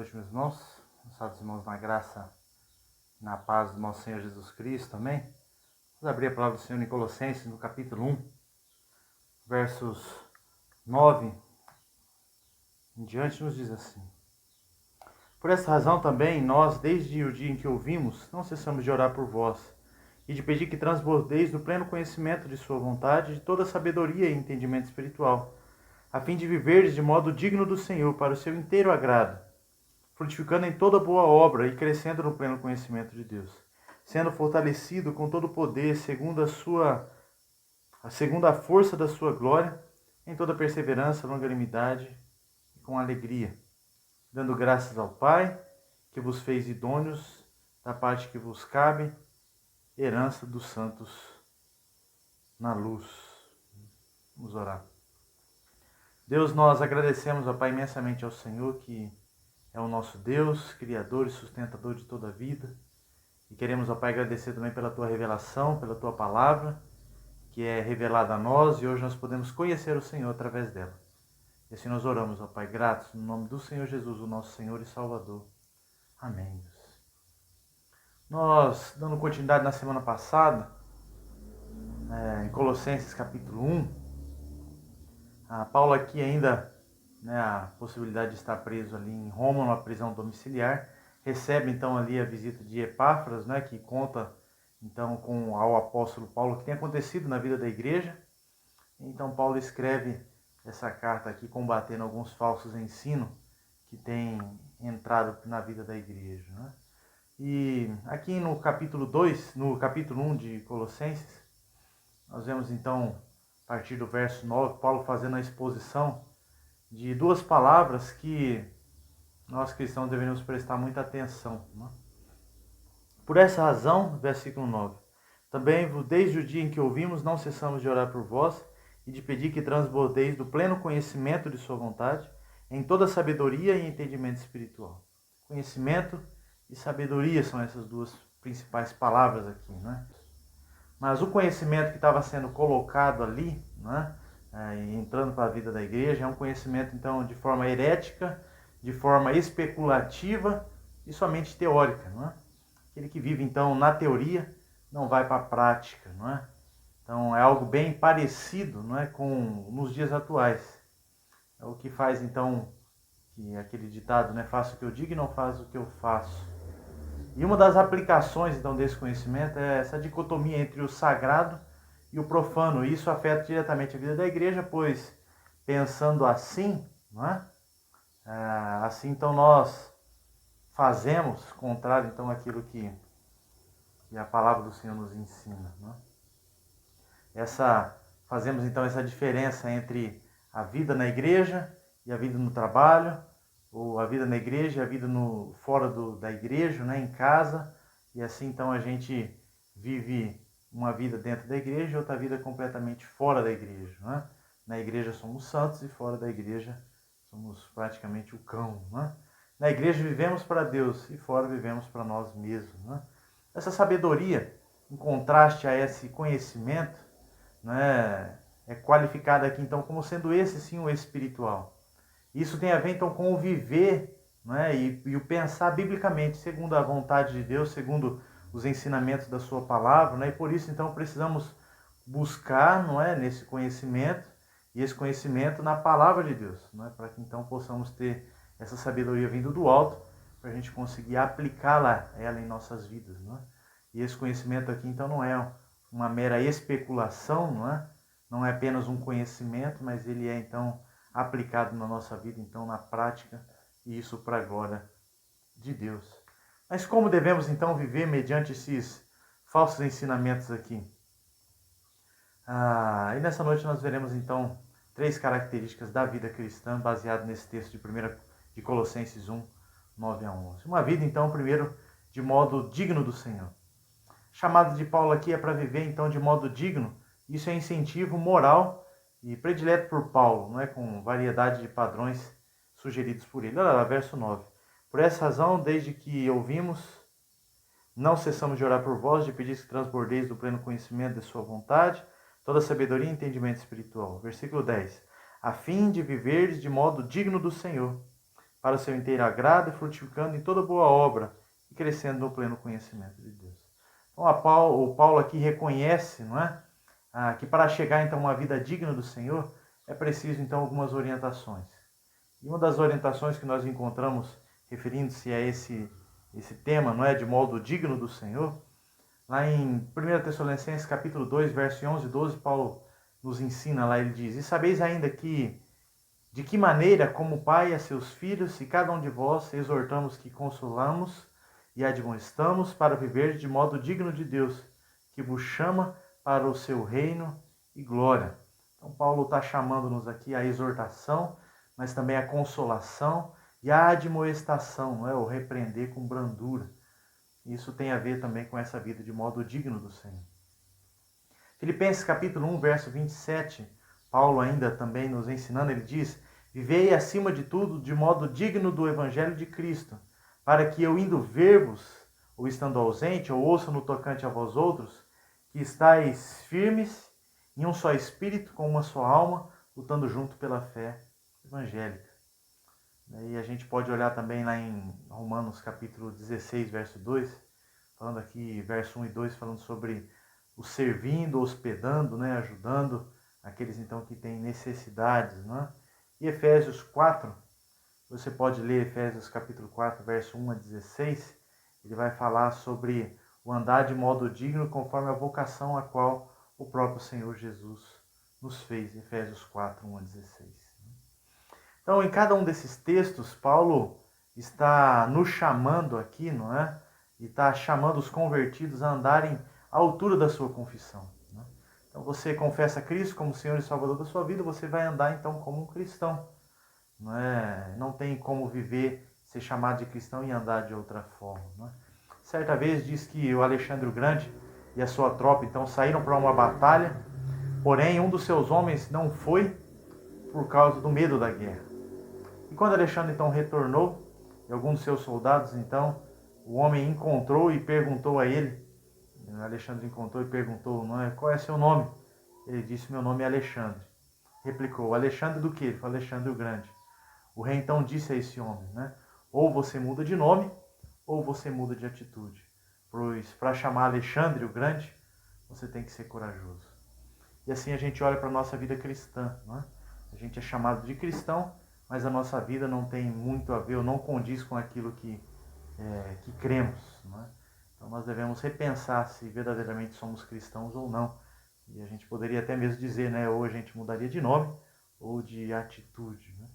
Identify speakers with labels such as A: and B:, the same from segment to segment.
A: noite, meus irmãos. Nossos irmãos na graça, na paz do nosso Senhor Jesus Cristo, amém? Vamos abrir a palavra do Senhor em Colossenses, no capítulo 1, versos 9 em diante, nos diz assim: Por essa razão também, nós, desde o dia em que ouvimos, não cessamos de orar por vós, e de pedir que transbordeis no pleno conhecimento de sua vontade, de toda sabedoria e entendimento espiritual, a fim de viverdes de modo digno do Senhor, para o seu inteiro agrado, frutificando em toda boa obra e crescendo no pleno conhecimento de Deus, sendo fortalecido com todo o poder, segundo a força da sua glória, em toda perseverança, longanimidade e com alegria, dando graças ao Pai, que vos fez idôneos da parte que vos cabe, herança dos santos na luz. Vamos orar. Deus, nós agradecemos, ó Pai, imensamente ao Senhor, que é o nosso Deus, Criador e sustentador de toda a vida. E queremos, ó Pai, agradecer também pela Tua revelação, pela Tua palavra, que é revelada a nós, e hoje nós podemos conhecer o Senhor através dela. E assim nós oramos, ó Pai, gratos, no nome do Senhor Jesus, o nosso Senhor e Salvador. Amém, Deus. Nós, dando continuidade na semana passada, em Colossenses capítulo 1, Paulo aqui ainda, a possibilidade de estar preso ali em Roma, numa prisão domiciliar, recebe então ali a visita de Epáfras, que conta então ao apóstolo Paulo o que tem acontecido na vida da igreja. Então Paulo escreve essa carta aqui combatendo alguns falsos ensinos que têm entrado na vida da igreja. E aqui no capítulo 2, no capítulo 1 de Colossenses, nós vemos então, a partir do verso 9, Paulo fazendo a exposição de duas palavras que nós cristãos deveríamos prestar muita atenção. Por essa razão, versículo 9, também desde o dia em que ouvimos, não cessamos de orar por vós e de pedir que transbordeis do pleno conhecimento de sua vontade, em toda sabedoria e entendimento espiritual. Conhecimento e sabedoria são essas duas principais palavras aqui, Mas o conhecimento que estava sendo colocado ali, entrando para a vida da igreja, é um conhecimento então de forma herética, de forma especulativa e somente teórica, Aquele que vive então na teoria não vai para a prática, Então é algo bem parecido, com nos dias atuais. É o que faz então que aquele ditado, faça o que eu digo e não faz o que eu faço. E uma das aplicações então desse conhecimento é essa dicotomia entre o sagrado e o profano. E isso afeta diretamente a vida da igreja, pois pensando assim, assim então nós fazemos contrário então àquilo que a palavra do Senhor nos ensina. Fazemos então essa diferença entre a vida na igreja e a vida no trabalho, ou a vida na igreja e a vida fora da igreja, em casa, e assim então a gente vive uma vida dentro da igreja e outra vida completamente fora da igreja. Na igreja somos santos e fora da igreja somos praticamente o cão. Na igreja vivemos para Deus e fora vivemos para nós mesmos. Essa sabedoria, em contraste a esse conhecimento, é qualificada aqui então como sendo esse sim o espiritual. Isso tem a ver então com o viver, e o pensar biblicamente, segundo a vontade de Deus, segundo os ensinamentos da sua palavra, e por isso então precisamos buscar, nesse conhecimento, e esse conhecimento na palavra de Deus, para que então possamos ter essa sabedoria vindo do alto, para a gente conseguir aplicá-la ela em nossas vidas. E esse conhecimento aqui então não é uma mera especulação, não é apenas um conhecimento, mas ele é então aplicado na nossa vida, então na prática, e isso para a glória de Deus. Mas como devemos então viver mediante esses falsos ensinamentos aqui? E nessa noite nós veremos então 3 características da vida cristã baseado nesse texto de Colossenses 1, 9 a 11. Uma vida então, primeiro, de modo digno do Senhor. A chamada de Paulo aqui é para viver então de modo digno. Isso é incentivo moral e predileto por Paulo, com variedade de padrões sugeridos por ele. Olha lá, verso 9. Por essa razão, desde que ouvimos, não cessamos de orar por vós, de pedir que transbordeis do pleno conhecimento de sua vontade, toda sabedoria e entendimento espiritual. Versículo 10. A fim de viveres de modo digno do Senhor, para o seu inteiro agrado e frutificando em toda boa obra e crescendo no pleno conhecimento de Deus. Então, o Paulo aqui reconhece, não é? Que para chegar então a uma vida digna do Senhor, é preciso então algumas orientações. E uma das orientações que nós encontramos, referindo-se a esse tema, não é, de modo digno do Senhor, lá em 1 Tessalonicenses capítulo 2, verso 11 e 12, Paulo nos ensina lá, ele diz: E sabeis ainda de que maneira, como pai a seus filhos, e cada um de vós exortamos que consolamos e admoestamos para viver de modo digno de Deus, que vos chama para o seu reino e glória. Então Paulo está chamando-nos aqui à exortação, mas também à consolação e à admoestação, não é? O repreender com brandura. Isso tem a ver também com essa vida de modo digno do Senhor. Filipenses capítulo 1, verso 27, Paulo ainda também nos ensinando, ele diz: Vivei acima de tudo de modo digno do evangelho de Cristo, para que eu indo ver-vos, ou estando ausente, ou ouça no tocante a vós outros, que estáis firmes em um só espírito, com uma só alma, lutando junto pela fé evangélica. E a gente pode olhar também lá em Romanos capítulo 16, verso 2, falando aqui, verso 1 e 2, falando sobre o servindo, hospedando, né, ajudando aqueles então que têm necessidades, né? E Efésios 4, você pode ler Efésios capítulo 4, verso 1 a 16, ele vai falar sobre o andar de modo digno conforme a vocação a qual o próprio Senhor Jesus nos fez, Efésios 4, 1 a 16. Então, em cada um desses textos, Paulo está nos chamando aqui, não é? E está chamando os convertidos a andarem à altura da sua confissão. Né? Então, você confessa Cristo como Senhor e Salvador da sua vida, você vai andar então como um cristão. Não é? Não tem como viver, ser chamado de cristão e andar de outra forma. Não é? Certa vez diz que o Alexandre o Grande e a sua tropa então saíram para uma batalha, porém um dos seus homens não foi por causa do medo da guerra. E quando Alexandre então retornou, e alguns dos seus soldados então, o homem encontrou e perguntou a ele, Alexandre encontrou e perguntou, não é, qual é seu nome? Ele disse, meu nome é Alexandre. Replicou, Alexandre do quê? Ele falou, Alexandre o Grande. O rei então disse a esse homem, né, ou você muda de nome, ou você muda de atitude. Pois para chamar Alexandre o Grande, você tem que ser corajoso. E assim a gente olha para a nossa vida cristã, não é? A gente é chamado de cristão, mas a nossa vida não tem muito a ver, ou não condiz com aquilo que cremos. Não é? Então nós devemos repensar se verdadeiramente somos cristãos ou não. E a gente poderia até mesmo dizer, né, ou a gente mudaria de nome ou de atitude. Né?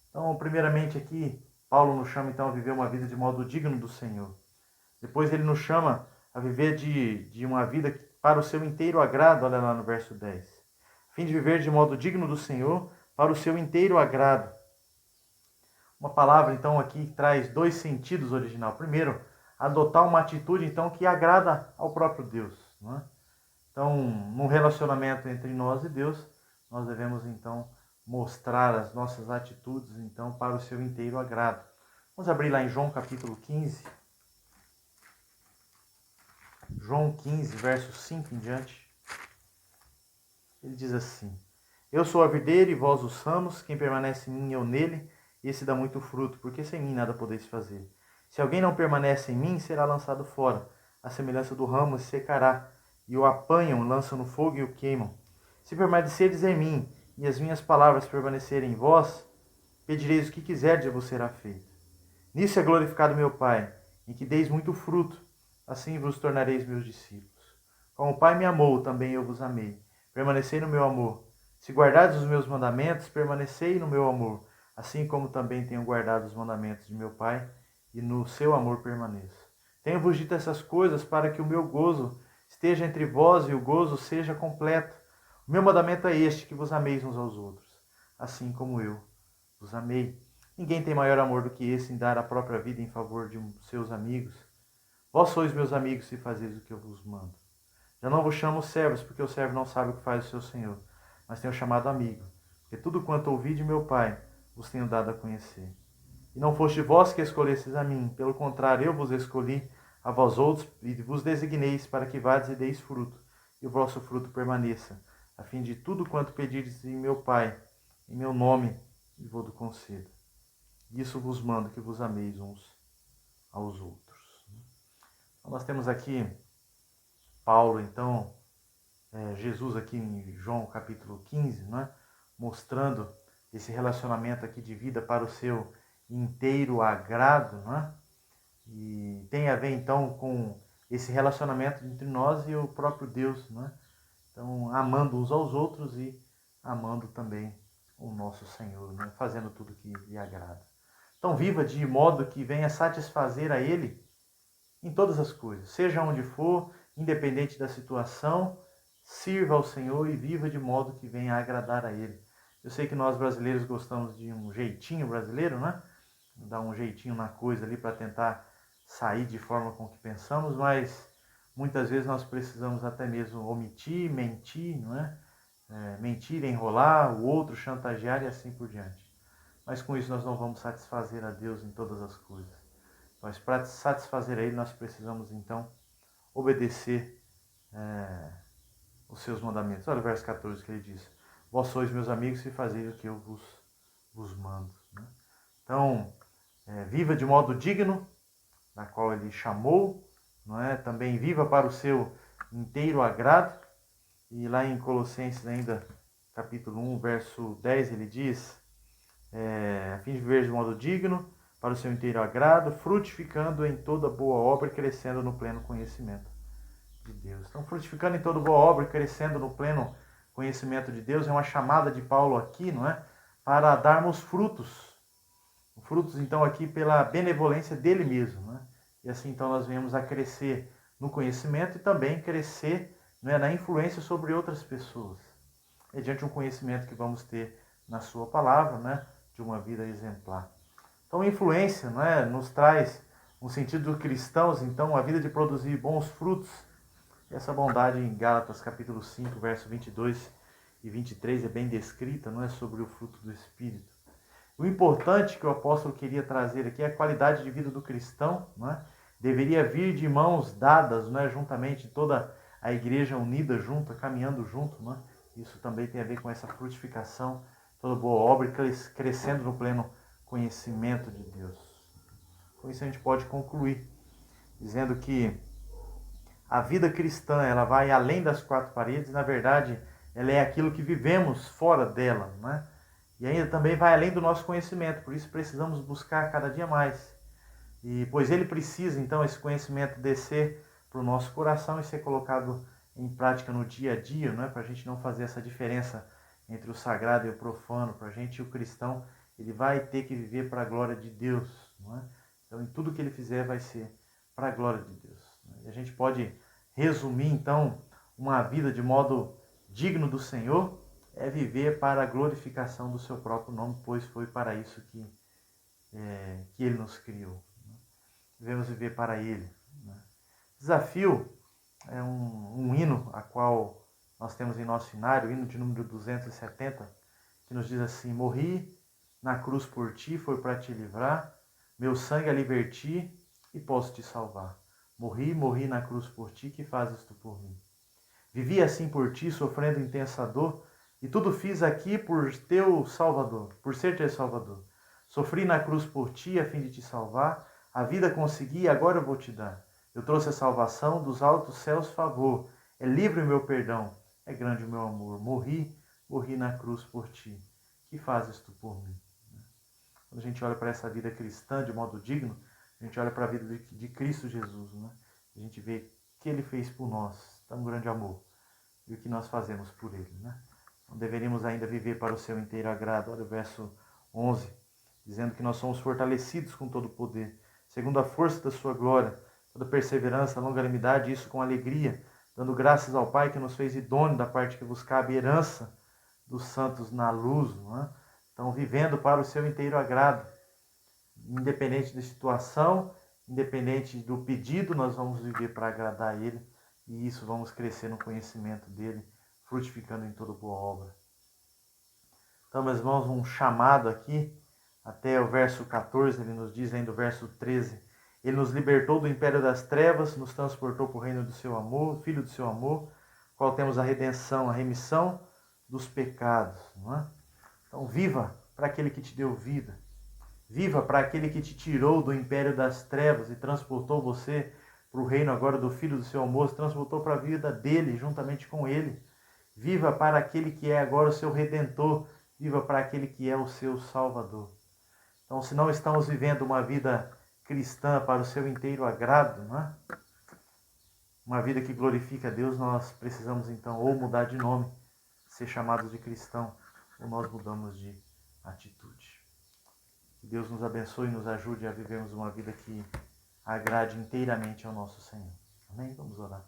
A: Então, primeiramente aqui, Paulo nos chama então a viver uma vida de modo digno do Senhor. Depois ele nos chama a viver de uma vida para o seu inteiro agrado, olha lá no verso 10. A fim de viver de modo digno do Senhor, para o seu inteiro agrado. Uma palavra, então, aqui que traz dois sentidos original. Primeiro, adotar uma atitude, então, que agrada ao próprio Deus. Não é? Então, num relacionamento entre nós e Deus, nós devemos, então, mostrar as nossas atitudes, então, para o seu inteiro agrado. Vamos abrir lá em João capítulo 15. João 15, verso 5 em diante. Ele diz assim: Eu sou a videira e vós os ramos, quem permanece em mim e eu nele, esse dá muito fruto, porque sem mim nada podeis fazer. Se alguém não permanece em mim, será lançado fora, a semelhança do ramo se secará, e o apanham, lançam no fogo e o queimam. Se permanecerdes em mim, e as minhas palavras permanecerem em vós, pedireis o que quiserdes e vos será feito. Nisso é glorificado meu Pai, em que deis muito fruto, assim vos tornareis meus discípulos. Como o Pai me amou, também eu vos amei. Permanecei no meu amor. Se guardardes os meus mandamentos, permanecei no meu amor, assim como também tenho guardado os mandamentos de meu Pai, e no seu amor permaneço. Tenho-vos dito essas coisas para que o meu gozo esteja entre vós e o gozo seja completo. O meu mandamento é este, que vos ameis uns aos outros, assim como eu vos amei. Ninguém tem maior amor do que esse em dar a própria vida em favor de seus amigos. Vós sois meus amigos se fazeis o que eu vos mando. Já não vos chamo servos, porque o servo não sabe o que faz o seu senhor, mas tenho chamado amigo, porque tudo quanto ouvi de meu Pai vos tenho dado a conhecer. E não foste vós que escolhestes a mim, pelo contrário, eu vos escolhi a vós outros e vos designeis para que vades e deis fruto, e o vosso fruto permaneça, a fim de tudo quanto pedirdes em meu Pai, em meu nome, e vos concedo. Isso vos mando, que vos ameis uns aos outros. Então, nós temos aqui Paulo, então, Jesus aqui em João capítulo 15, né, mostrando esse relacionamento aqui de vida para o seu inteiro agrado, né, e tem a ver então com esse relacionamento entre nós e o próprio Deus, né, então amando uns aos outros e amando também o nosso Senhor, né, fazendo tudo que lhe agrada. Então viva de modo que venha satisfazer a Ele em todas as coisas, seja onde for, independente da situação, sirva ao Senhor e viva de modo que venha agradar a Ele. Eu sei que nós brasileiros gostamos de um jeitinho brasileiro, né? Dar um jeitinho na coisa ali para tentar sair de forma com que pensamos, mas muitas vezes nós precisamos até mesmo omitir, mentir, não é? Mentir, enrolar, o outro chantagear e assim por diante. Mas com isso nós não vamos satisfazer a Deus em todas as coisas. Mas para satisfazer a Ele nós precisamos então obedecer os seus mandamentos. Olha o verso 14 que ele diz: vós sois meus amigos se fazeis o que eu vos mando. Né? Então, viva de modo digno, na qual ele chamou, não é? Também viva para o seu inteiro agrado. E lá em Colossenses ainda, capítulo 1, verso 10, ele diz, a fim de viver de modo digno, para o seu inteiro agrado, frutificando em toda boa obra e crescendo no pleno conhecimento de Deus. Então, frutificando em toda boa obra e crescendo no pleno conhecimento de Deus é uma chamada de Paulo aqui, não é? Para darmos frutos. Frutos, então, aqui pela benevolência dele mesmo, né? E assim, então, nós venhamos a crescer no conhecimento e também crescer, né, na influência sobre outras pessoas, mediante um conhecimento que vamos ter na sua palavra, né, de uma vida exemplar. Então, a influência, né, nos traz um sentido cristãos, então, a vida de produzir bons frutos. Essa bondade em Gálatas capítulo 5, verso 22 e 23 é bem descrita, não é, sobre o fruto do Espírito. O importante que o apóstolo queria trazer aqui é a qualidade de vida do cristão, não é? Deveria vir de mãos dadas, não é, juntamente, toda a igreja unida junta, caminhando junto, não é? Isso também tem a ver com essa frutificação, toda boa obra e crescendo no pleno conhecimento de Deus. Com isso a gente pode concluir dizendo que a vida cristã, ela vai além das quatro paredes, na verdade, ela é aquilo que vivemos fora dela, né? E ainda também vai além do nosso conhecimento, por isso precisamos buscar cada dia mais. E pois ele precisa, então, esse conhecimento descer para o nosso coração e ser colocado em prática no dia a dia, não é? Para a gente não fazer essa diferença entre o sagrado e o profano. Para a gente, o cristão, ele vai ter que viver para a glória de Deus, não é? Então, em tudo que ele fizer vai ser para a glória de Deus. E a gente pode resumir, então, uma vida de modo digno do Senhor, é viver para a glorificação do seu próprio nome, pois foi para isso que Ele nos criou. Devemos viver para Ele. Né? Desafio é um hino a qual nós temos em nosso cenário, o hino de número 270, que nos diz assim: morri na cruz por ti, foi para te livrar, meu sangue a liberti e posso te salvar. Morri na cruz por ti, que fazes tu por mim? Vivi assim por ti, sofrendo intensa dor, e tudo fiz aqui por teu Salvador, por ser teu Salvador. Sofri na cruz por ti, a fim de te salvar, a vida consegui e agora eu vou te dar. Eu trouxe a salvação, dos altos céus favor, é livre o meu perdão, é grande o meu amor. Morri na cruz por ti, que fazes tu por mim? Quando a gente olha para essa vida cristã de modo digno, a gente olha para a vida de Cristo Jesus, né? A gente vê o que Ele fez por nós, tão grande amor, e o que nós fazemos por Ele, né? Não deveríamos ainda viver para o seu inteiro agrado. Olha o verso 11, dizendo que nós somos fortalecidos com todo o poder, segundo a força da sua glória, toda perseverança, longanimidade, isso com alegria, dando graças ao Pai que nos fez idôneo da parte que vos cabe, herança dos santos na luz, não é? Então, vivendo para o seu inteiro agrado, independente da situação, independente do pedido, nós vamos viver para agradar a Ele, e isso vamos crescer no conhecimento dEle, frutificando em toda boa obra. Então, meus irmãos, um chamado aqui, até o verso 14, ele nos diz ainda o verso 13, Ele nos libertou do império das trevas, nos transportou para o reino do seu amor, Filho do seu amor, qual temos a redenção, a remissão dos pecados, não é? Então, viva para aquele que te deu vida. Viva para aquele que te tirou do império das trevas e transportou você para o reino agora do Filho do seu amor, transportou para a vida dele, juntamente com ele. Viva para aquele que é agora o seu Redentor, viva para aquele que é o seu Salvador. Então, se não estamos vivendo uma vida cristã para o seu inteiro agrado, né? Uma vida que glorifica a Deus, nós precisamos então ou mudar de nome, ser chamados de cristão, ou nós mudamos de atitude. Que Deus nos abençoe e nos ajude a vivermos uma vida que agrade inteiramente ao nosso Senhor. Amém? Vamos orar.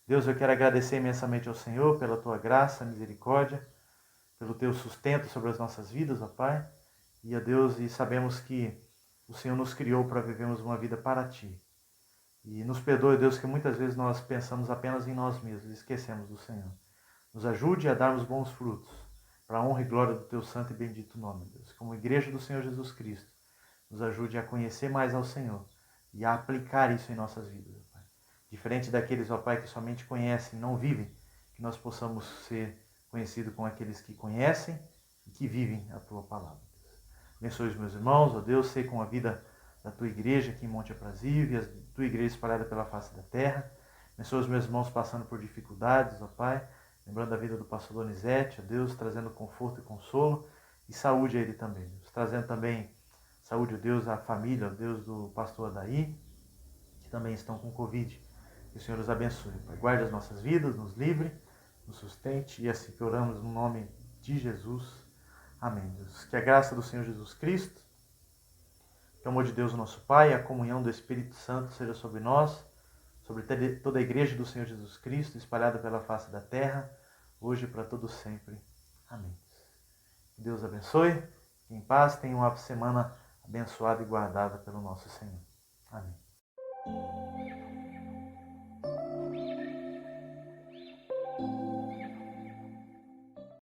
A: Deus, eu quero agradecer imensamente ao Senhor pela tua graça, misericórdia, pelo teu sustento sobre as nossas vidas, ó Pai. E a Deus, e sabemos que o Senhor nos criou para vivermos uma vida para Ti. E nos perdoe, Deus, que muitas vezes nós pensamos apenas em nós mesmos e esquecemos do Senhor. Nos ajude a darmos bons frutos, para a honra e glória do Teu santo e bendito nome, Deus. Como igreja do Senhor Jesus Cristo, nos ajude a conhecer mais ao Senhor e a aplicar isso em nossas vidas, ó Pai. Diferente daqueles, ó Pai, que somente conhecem e não vivem, que nós possamos ser conhecidos com aqueles que conhecem e que vivem a Tua palavra. Abençoe os meus irmãos, ó Deus, sei com a vida da Tua igreja aqui em Monte Aprazível, e a Tua igreja espalhada pela face da terra. Abençoe os meus irmãos passando por dificuldades, ó Pai, lembrando da vida do pastor Donizete, ó Deus, trazendo conforto e consolo e saúde a ele também, Deus. Trazendo também saúde, ó Deus, à família, ó Deus, do pastor Adaí, que também estão com Covid. Que o Senhor os abençoe, Pai. Guarde as nossas vidas, nos livre, nos sustente, e assim que oramos no nome de Jesus. Amém, Deus. Que a graça do Senhor Jesus Cristo, que o amor de Deus, nosso Pai, e a comunhão do Espírito Santo seja sobre nós, sobre toda a igreja do Senhor Jesus Cristo, espalhada pela face da terra, hoje e para todo sempre. Amém. Que Deus abençoe, em paz, tenha uma semana abençoada e guardada pelo nosso Senhor. Amém.